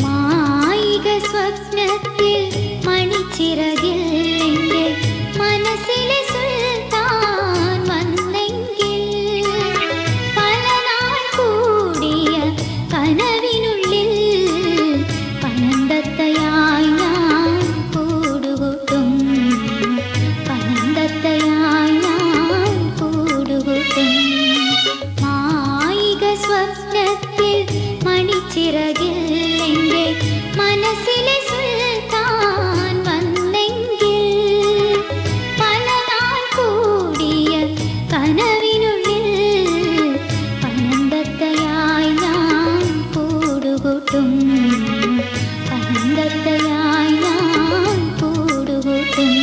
മായിക സ്വപ്നത്തിൽ മണിച്ചിറകിൽ എൻ്റെ മനസ്സിലെ സുൽത്താൻ വന്നെങ്കിൽ പല നാൾ കൂടിയ കനവിനുള്ളിൽ പനന്തത്തയായി ഞാൻ കൂടുകൂട്ടും, പനന്തത്തയായി ഞാൻ കൂടുകൂട്ടും. മായിക സ്വപ്നത്തിൽ മണിച്ചിറകിൽ എൻ്റെ മനസ്സിലെ സുൽത്താൻ വന്നെങ്കിൽ പല നാൾ കൂടിയ കനവിനുള്ളിൽ പനന്തത്തയായി ഞാൻ കൂടുകൂട്ടും, പനന്തത്തയായി ഞാൻ കൂടുകൂട്ടും.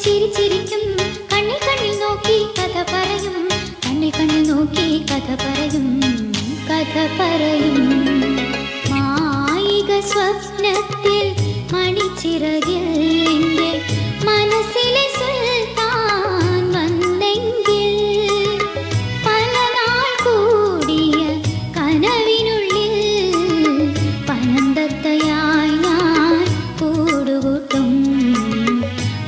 ചിരിച്ചിരിക്കും കണ്ണിൽ കണ്ണിൽ നോക്കി കഥ പറയും, കണ്ണിൽ കണ്ണിൽ നോക്കി കഥ പറയും, കഥ പറയും. മായിക സ്വപ്നത്തിൽ മണിച്ചിറകിൽ എൻ്റെ മനസ്സിലെ സുൽത്താൻ വന്നെങ്കിൽ പല നാൾ കൂടിയ കനവിനുള്ളിൽ പനന്തത്തയായി ഞാൻ കൂടുകൂട്ടും,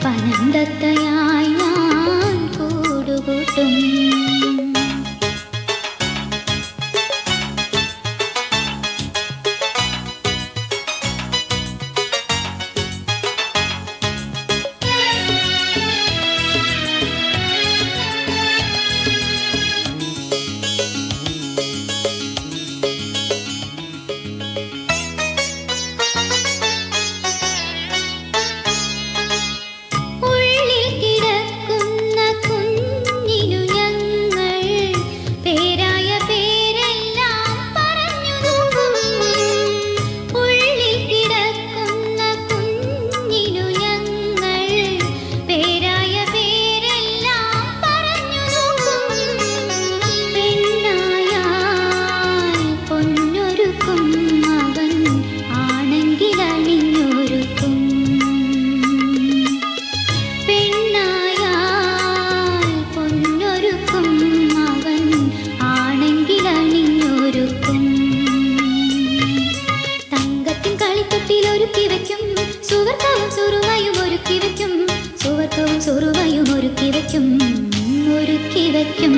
പനന്തത്തയായി ഞാൻ കൂടുകൂട്ടും. സുവർക്കവും സുറുവയും ഒരുക്കി വയ്ക്കും, ഒരുക്കി വയ്ക്കും.